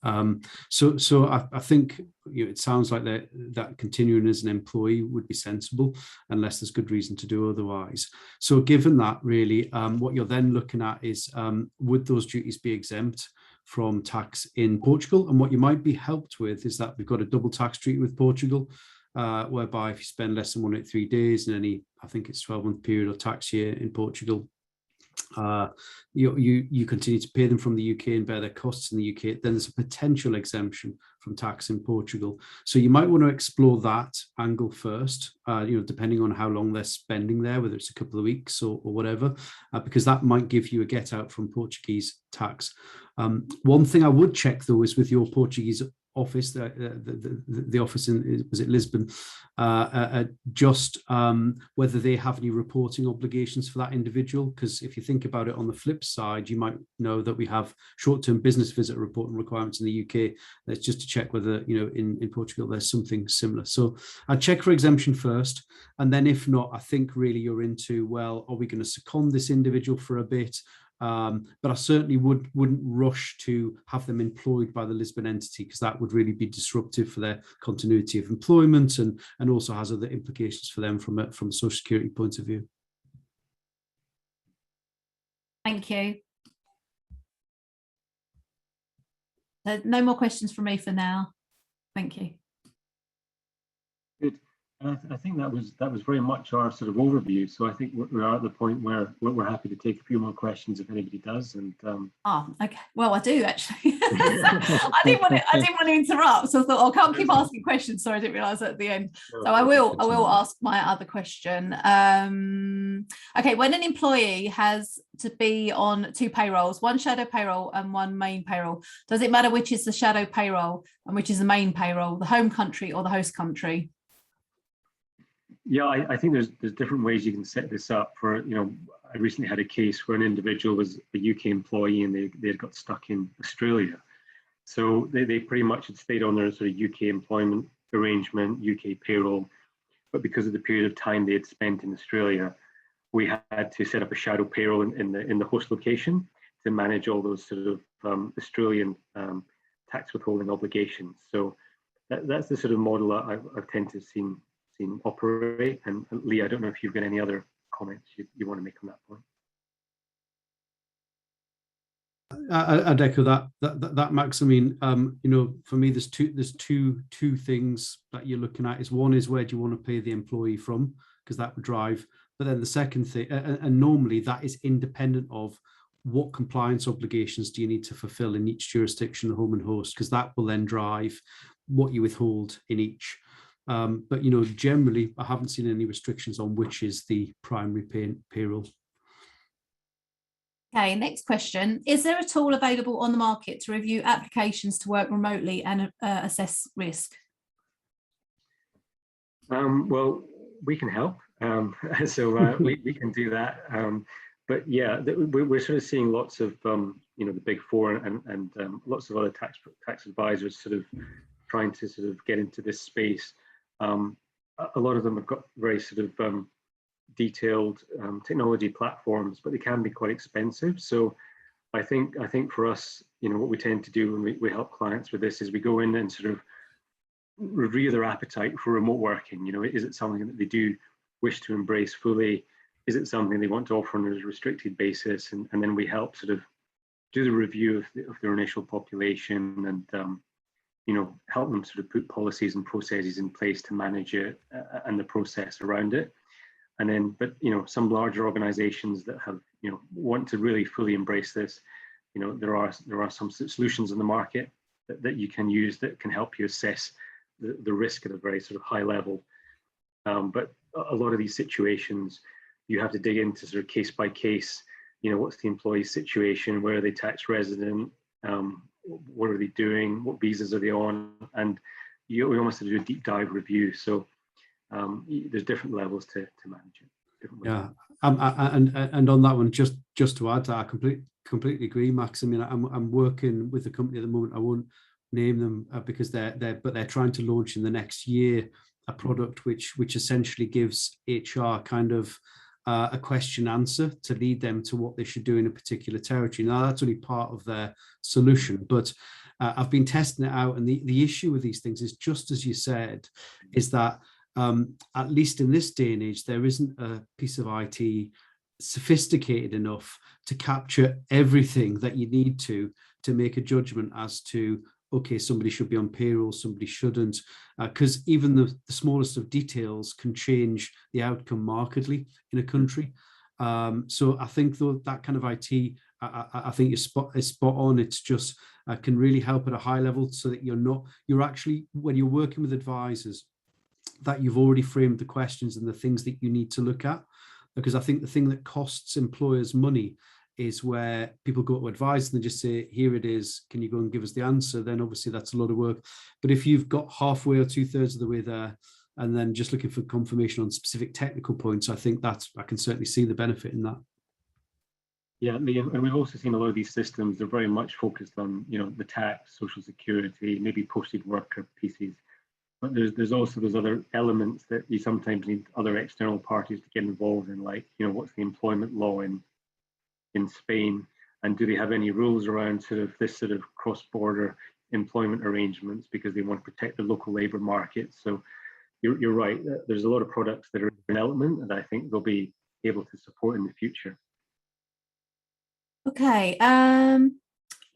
So I think it sounds like that continuing as an employee would be sensible, unless there's good reason to do otherwise. So given that, really, what you're then looking at is would those duties be exempt from tax in Portugal? And what you might be helped with is that we've got a double tax treaty with Portugal, whereby if you spend less than 183 days in any, I think it's 12-month period or tax year in Portugal, you continue to pay them from the UK and bear their costs in the UK, then there's a potential exemption from tax in Portugal. So you might want to explore that angle first, depending on how long they're spending there, whether it's a couple of weeks or whatever, because that might give you a get out from Portuguese tax. One thing I would check though is with your Portuguese office, the office in, was it Lisbon, just whether they have any reporting obligations for that individual. Because if you think about it on the flip side, you might know that we have short-term business visit reporting requirements in the UK. That's just to check whether, in Portugal there's something similar. So I'd check for exemption first, and then if not, I think really you're into, well, are we going to second this individual for a bit? But I certainly wouldn't rush to have them employed by the Lisbon entity, because that would really be disruptive for their continuity of employment, and also has other implications for them from a social security point of view. Thank you. No more questions from me for now. Thank you. Good. I think that was very much our sort of overview. So I think we are at the point where we're happy to take a few more questions if anybody does. And oh, okay. Well, I do actually. I didn't want to interrupt, so I thought, I can't keep asking questions. Sorry, I didn't realise at the end. So I will ask my other question. Okay, when an employee has to be on two payrolls, one shadow payroll and one main payroll, does it matter which is the shadow payroll and which is the main payroll, the home country or the host country? Yeah, I think there's different ways you can set this up. For, I recently had a case where an individual was a UK employee and they had got stuck in Australia. So they pretty much had stayed on their sort of UK employment arrangement, UK payroll, but because of the period of time they had spent in Australia, we had to set up a shadow payroll in the host location to manage all those sort of Australian tax withholding obligations. So that's the sort of model I've tended to see operate. And Lee, I don't know if you've got any other comments you want to make on that point. I'd echo that Max. I mean, for me, there's two things that you're looking at. One is where do you want to pay the employee from, because that would drive. But then the second thing, and normally that is independent of what compliance obligations do you need to fulfill in each jurisdiction, the home and host, because that will then drive what you withhold in each. But generally, I haven't seen any restrictions on which is the primary payroll. Okay, next question. Is there a tool available on the market to review applications to work remotely and assess risk? Well, we can help. So we can do that. But yeah, we're sort of seeing lots of, the big four and lots of other tax advisors sort of trying to sort of get into this space. A lot of them have got very sort of detailed technology platforms, but they can be quite expensive. So I think for us, what we tend to do when we help clients with this is we go in and sort of review their appetite for remote working. Is it something that they do wish to embrace fully? Is it something they want to offer on a restricted basis? And then we help sort of do the review of their initial population and help them sort of put policies and processes in place to manage it and the process around it. And then, but some larger organizations that have want to really fully embrace this, there are some solutions in the market that you can use that can help you assess the risk at a very sort of high level. But a lot of these situations, you have to dig into sort of case by case. What's the employee's situation? Where are they tax resident? What are they doing? What visas are they on? And we almost have to do a deep dive review. So there's different levels to manage it. Yeah, and on that one, just to add to that, I completely agree, Max. I mean, I'm working with a company at the moment. I won't name them because they're trying to launch in the next year a product which essentially gives HR kind of a question answer to lead them to what they should do in a particular territory. Now that's only part of their solution, but I've been testing it out, and the issue with these things is just as you said, is that at least in this day and age, there isn't a piece of IT sophisticated enough to capture everything that you need to make a judgment as to, okay, somebody should be on payroll, somebody shouldn't, because even the smallest of details can change the outcome markedly in a country. So I think though that kind of IT, I think is spot on. It's just can really help at a high level so that you're actually, when you're working with advisors, that you've already framed the questions and the things that you need to look at. Because I think the thing that costs employers money is where people go to advise and they just say, here it is, can you go and give us the answer? Then obviously that's a lot of work. But if you've got halfway or 2/3 of the way there, and then just looking for confirmation on specific technical points, I think I can certainly see the benefit in that. Yeah, Liam, and we've also seen a lot of these systems, they're very much focused on, the tax, social security, maybe posted worker pieces. But there's also those other elements that you sometimes need other external parties to get involved in, like, what's the employment law in Spain, and do they have any rules around this cross-border employment arrangements, because they want to protect the local labour market. So you're right, there's a lot of products that are in element that I think they'll be able to support in the future. Okay,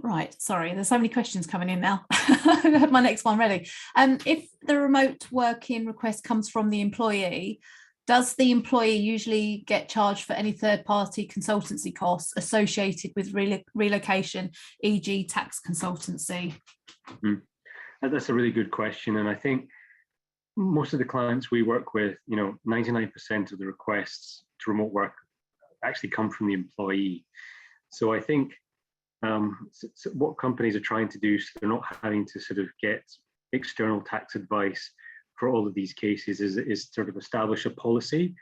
right, sorry, there's so many questions coming in now. I have my next one ready. If the remote working request comes from the employee, does the employee usually get charged for any third-party consultancy costs associated with relocation, e.g. tax consultancy? That's a really good question. And I think most of the clients we work with, 99% of the requests to remote work actually come from the employee. So I think what companies are trying to do, so they're not having to get external tax advice for all of these cases, is establish a policy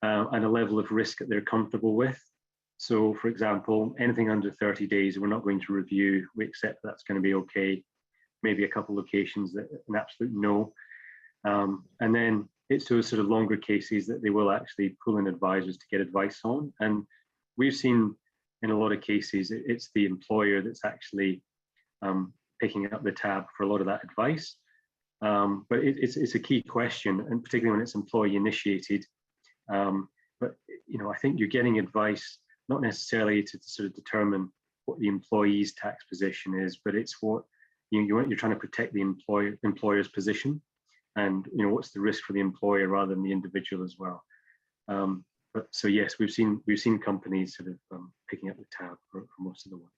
and a level of risk that they're comfortable with. So, for example, anything under 30 days, we're not going to review. We accept that's going to be okay. Maybe a couple of locations that an absolute no. And then it's those longer cases that they will actually pull in advisors to get advice on. And we've seen in a lot of cases, it's the employer that's actually picking up the tab for a lot of that advice. But it's a key question, and particularly when it's employee initiated. But I think you're getting advice not necessarily to determine what the employee's tax position is, but it's what you're trying to protect the employer's position, and what's the risk for the employer rather than the individual as well. But so yes, we've seen companies picking up the tab for most of the work.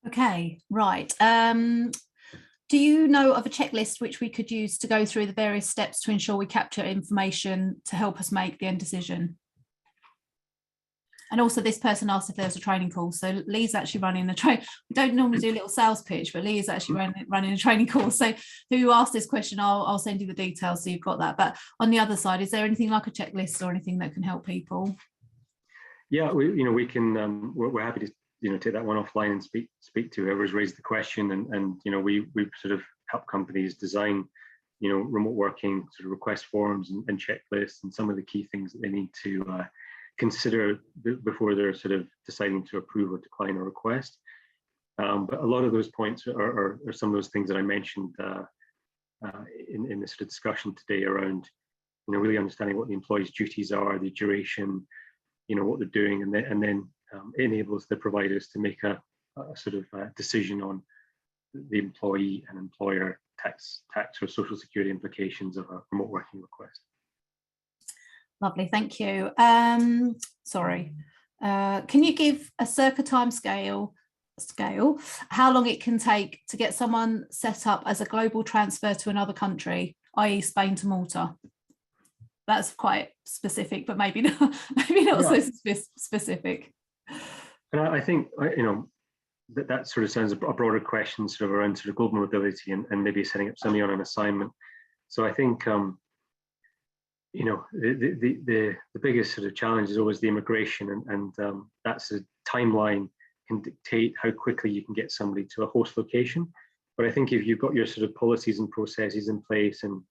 Okay, right. Do you know of a checklist which we could use to go through the various steps to ensure we capture information to help us make the end decision? And also, this person asked if there's a training course. So Lee's actually running a train. We don't normally do a little sales pitch, but Lee is actually running a training course. So who asked this question, I'll send you the details so you've got that. But on the other side, is there anything like a checklist or anything that can help people? Yeah, we can. We're happy to take that one offline and speak to whoever's raised the question, and we help companies design remote working request forms and checklists, and some of the key things that they need to consider before they're deciding to approve or decline a request. But a lot of those points are some of those things that I mentioned in this discussion today around really understanding what the employee's duties are, the duration, what they're doing, and then it enables the providers to make a decision on the employee and employer tax or social security implications of a remote working request. Lovely, thank you. Sorry, can you give a circa time scale how long it can take to get someone set up as a global transfer to another country, i.e. Spain to Malta? That's quite specific, but maybe not so specific. And I think that sounds a broader question around global mobility and maybe setting up somebody on an assignment. So I think the biggest challenge is always the immigration, and that's a timeline can dictate how quickly you can get somebody to a host location. But I think if you've got your policies and processes in place and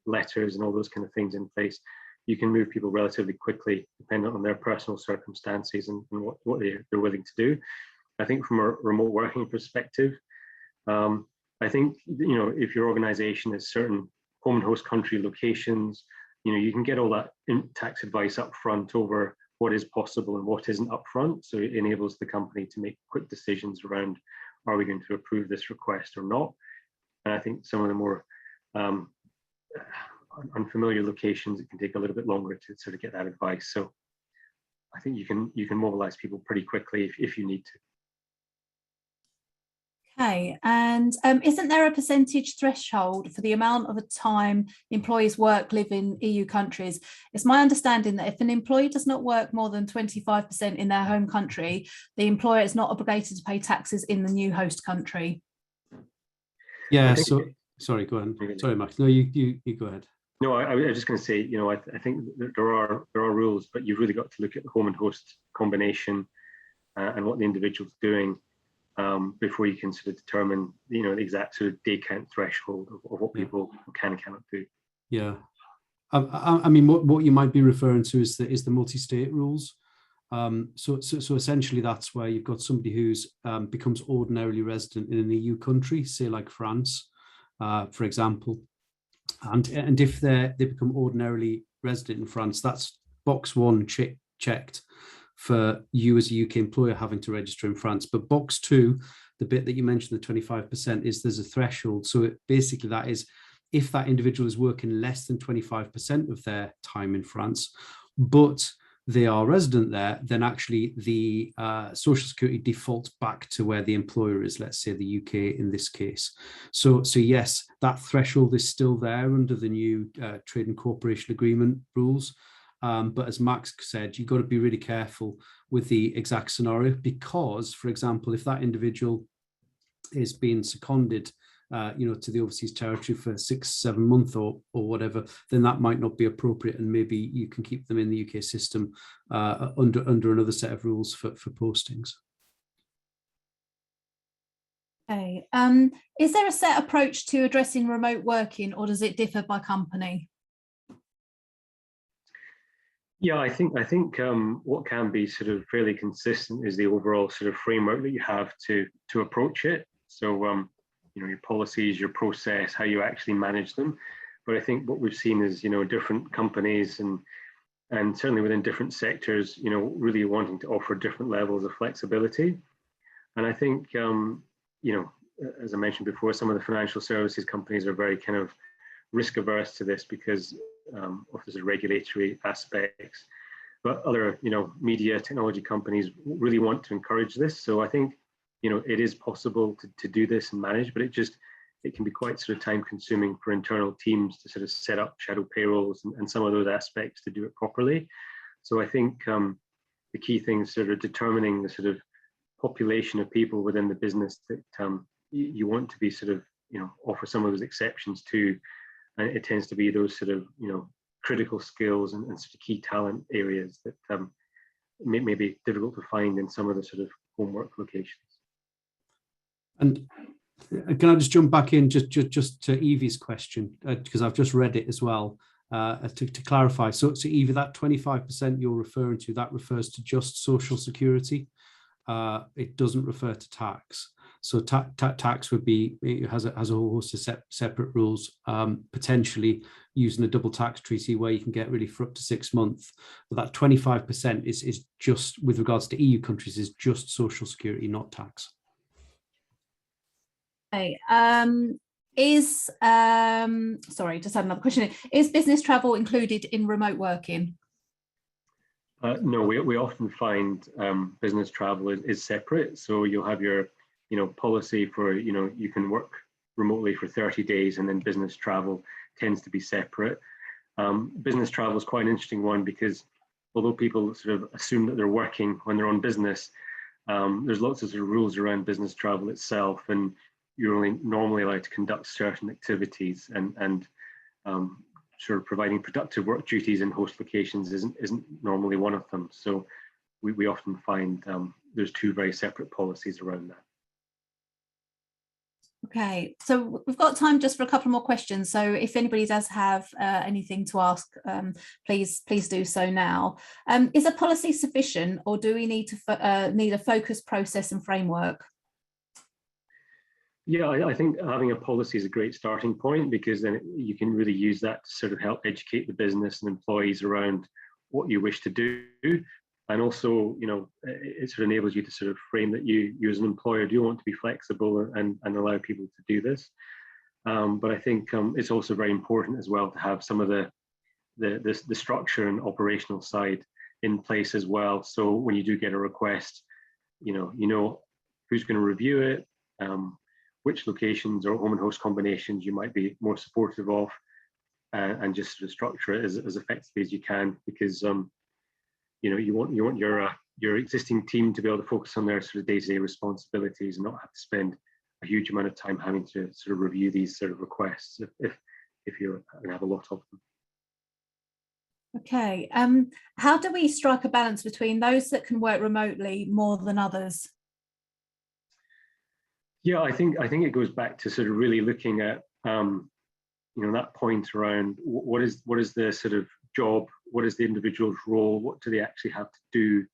letters and all those kind of things in place, you can move people relatively quickly, depending on their personal circumstances and what they're willing to do. I think from a remote working perspective, I think if your organization has certain home and host country locations, you can get all that tax advice up front over what is possible and what isn't up front. So it enables the company to make quick decisions around, are we going to approve this request or not? And I think some of the more unfamiliar locations, it can take a little bit longer to get that advice. So I think you can mobilize people pretty quickly if you need to. Okay, and isn't there a percentage threshold for the amount of a time employees live in EU countries? It's my understanding that if an employee does not work more than 25% in their home country, the employer is not obligated to pay taxes in the new host country. Yeah, so sorry, go on. Sorry, Max. No, you go ahead. No, I was just going to say, you know, I think that there are rules, but you've really got to look at the home and host combination and what the individual's doing before you can sort of determine, you know, the exact sort of day count threshold of what people can and cannot do. Yeah, I mean, what you might be referring to is the multi-state rules. So essentially, that's where you've got somebody who's becomes ordinarily resident in an EU country, say like France, for example, and if they become ordinarily resident in France, that's box one checked for you as a UK employer having to register in France. But box two, the bit that you mentioned, the 25%, is there's a threshold. So basically that is if that individual is working less than 25% of their time in France, but they are resident there, then actually the Social Security defaults back to where the employer is, let's say the UK in this case. So yes, that threshold is still there under the new Trade and Cooperation Agreement rules. But as Max said, you've got to be really careful with the exact scenario because, for example, if that individual is being seconded you know, to the overseas territory for 6-7 months or whatever, then that might not be appropriate, and maybe you can keep them in the UK system under another set of rules for postings. Okay. Is there a set approach to addressing remote working, or does it differ by company? Yeah, I think what can be sort of fairly consistent is the overall sort of framework that you have to approach it. So you know, your policies, your process, how you actually manage them. But I think what we've seen is, you know, different companies and certainly within different sectors, you know, really wanting to offer different levels of flexibility. And I think, you know, as I mentioned before, some of the financial services companies are very kind of risk averse to this because of the regulatory aspects. But other, you know, media technology companies really want to encourage this. So I think, you know, it is possible to do this and manage, but it can be quite sort of time consuming for internal teams to sort of set up shadow payrolls and some of those aspects to do it properly. So I think the key thing is sort of determining the sort of population of people within the business that you want to be sort of, you know, offer some of those exceptions to. And it tends to be those sort of, you know, critical skills and sort of key talent areas that may be difficult to find in some of the sort of homework locations. And can I just jump back in just to Evie's question, because I've just read it as well, to clarify. So Evie, that 25% you're referring to, that refers to just Social Security. It doesn't refer to tax. So tax would be, it has a whole host of separate rules, potentially using a double tax treaty where you can get really for up to 6 months. But that 25% is just, with regards to EU countries, is just Social Security, not tax. Okay. Sorry, just had another question. Is business travel included in remote working? No, we often find business travel is separate. So you'll have your, you know, policy for, you know, you can work remotely for 30 days and then business travel tends to be separate. Business travel is quite an interesting one because although people sort of assume that they're working when they're on business, there's lots of sort of rules around business travel itself, and you're only normally allowed to conduct certain activities, and sort of providing productive work duties in host locations isn't normally one of them. So we often find there's two very separate policies around that. Okay, so we've got time just for a couple more questions. So if anybody does have anything to ask, please do so now. Is a policy sufficient, or do we need a focused process and framework? Yeah, I think having a policy is a great starting point, because then you can really use that to sort of help educate the business and employees around what you wish to do. And also, you know, it sort of enables you to sort of frame that you as an employer do want to be flexible and allow people to do this. But I think it's also very important as well to have some of the structure and operational side in place as well. So when you do get a request, you know who's going to review it, which locations or home and host combinations you might be more supportive of, and just sort of structure it as effectively as you can, because you want your existing team to be able to focus on their sort of day-to-day responsibilities and not have to spend a huge amount of time having to sort of review these sort of requests if you're going to have a lot of them. Okay, how do we strike a balance between those that can work remotely more than others? Yeah, I think it goes back to sort of really looking at that point around what is the sort of job, what is the individual's role, what do they actually have to do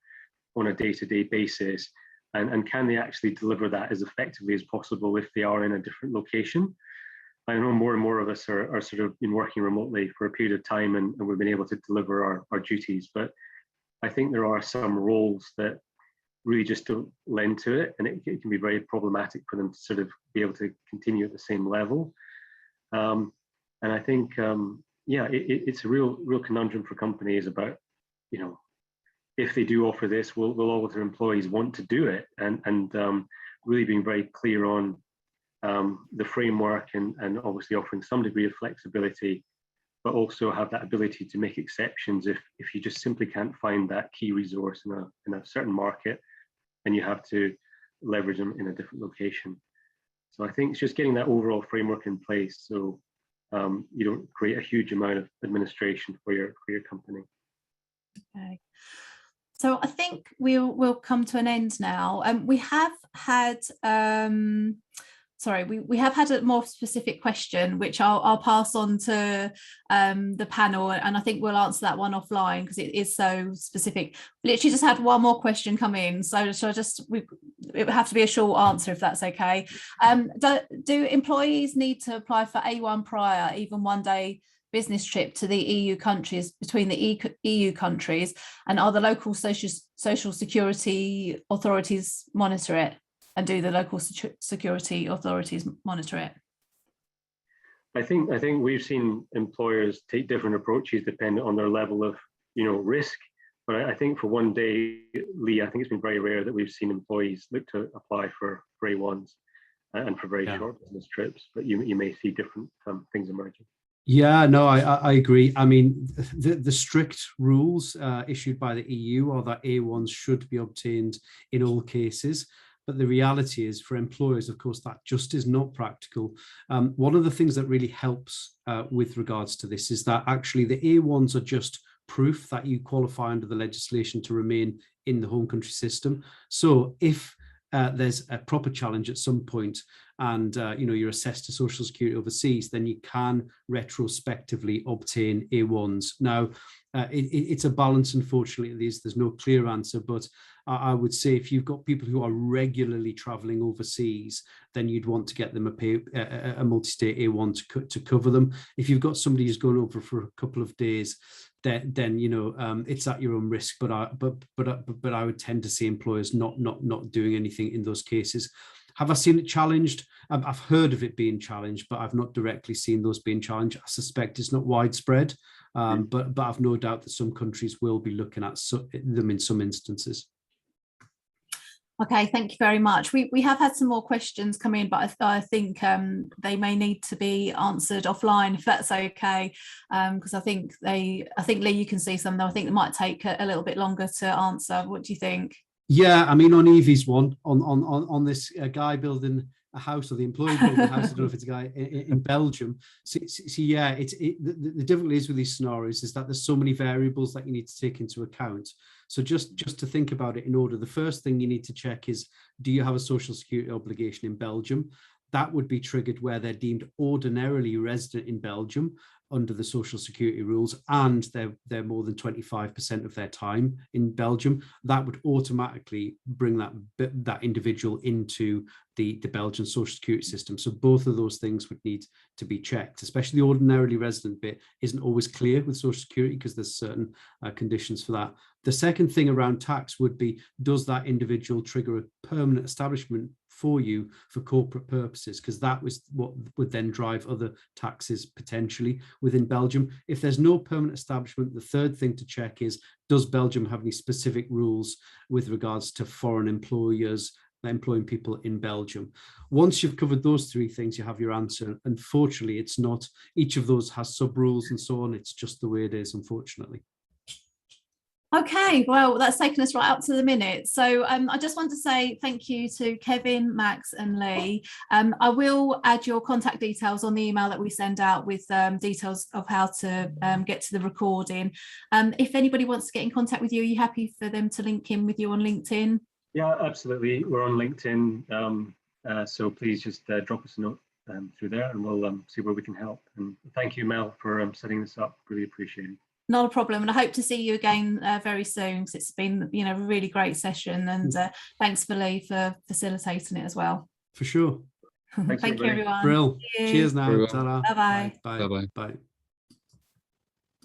on a day-to-day basis, and can they actually deliver that as effectively as possible if they are in a different location. I know more and more of us are sort of been working remotely for a period of time, and we've been able to deliver our duties, but I think there are some roles that really just don't lend to it, and it can be very problematic for them to sort of be able to continue at the same level. And I think, it's a real conundrum for companies about, if they do offer this, will all of their employees want to do it? And really being very clear on the framework and obviously offering some degree of flexibility, but also have that ability to make exceptions if you just simply can't find that key resource in a certain market and you have to leverage them in a different location. So I think it's just getting that overall framework in place so you don't create a huge amount of administration for your company. Okay. So I think we'll come to an end now. We have had we have had a more specific question, which I'll pass on to the panel, and I think we'll answer that one offline because it is so specific. Literally just had one more question come in, so it would have to be a short answer if that's okay. Do employees need to apply for A1 prior, even one-day business trip to the EU countries, between the EU countries, and are the local social security authorities monitor it? And do the local security authorities monitor it? I think we've seen employers take different approaches depending on their level of risk. But I think for one day, Lee, I think it's been very rare that we've seen employees look to apply for A1s and for very short business trips. But you may see different things emerging. Yeah, no, I agree. I mean, the strict rules issued by the EU are that A1s should be obtained in all cases. But the reality is for employers, of course, that just is not practical. One of the things that really helps with regards to this is that actually the A1s are just proof that you qualify under the legislation to remain in the home country system. So if there's a proper challenge at some point and you're assessed to Social Security overseas, then you can retrospectively obtain A1s. Now, it's a balance, unfortunately. There's no clear answer, but I would say if you've got people who are regularly traveling overseas, then you'd want to get them a multi-state A1 to cover them. If you've got somebody who's going over for a couple of days, then it's at your own risk. But I would tend to see employers not doing anything in those cases. Have I seen it challenged? I've heard of it being challenged, but I've not directly seen those being challenged. I suspect it's not widespread, but I've no doubt that some countries will be looking at them in some instances. Okay, thank you very much. We have had some more questions come in, but I think they may need to be answered offline if that's okay, because I think Lee, you can see some, though I think they might take a little bit longer to answer. What do you think? Yeah, I mean, on Evie's one, on this guy building a house, or the employee building a house, I don't know if it's a guy in Belgium. So yeah, the difficulty is with these scenarios is that there's so many variables that you need to take into account. So just to think about it in order, the first thing you need to check is, do you have a social security obligation in Belgium? That would be triggered where they're deemed ordinarily resident in Belgium under the social security rules, and they're more than 25% of their time in Belgium. That would automatically bring that individual into the Belgian social security system. So both of those things would need to be checked, especially the ordinarily resident bit isn't always clear with social security because there's certain conditions for that. The second thing around tax would be, does that individual trigger a permanent establishment for you for corporate purposes? Because that was what would then drive other taxes potentially within Belgium. If there's no permanent establishment, the third thing to check is, does Belgium have any specific rules with regards to foreign employers employing people in Belgium. Once you've covered those three things, you have your answer. Unfortunately, it's not, each of those has sub rules and so on. It's just the way it is, unfortunately. Okay, well, that's taken us right up to the minute. So I just want to say thank you to Kevin, Max and Lee. I will add your contact details on the email that we send out with details of how to get to the recording. If anybody wants to get in contact with you, are you happy for them to link in with you on LinkedIn? Yeah, absolutely. We're on LinkedIn. So please just drop us a note through there and we'll see where we can help. And thank you, Mel, for setting this up. Really appreciate it. Not a problem, and I hope to see you again very soon, because it's been, you know, a really great session, and thanks for Lee for facilitating it as well. For sure. Thank you, everyone. Brill. Cheers now. Ta-ra. Bye-bye. Bye. Bye. Bye.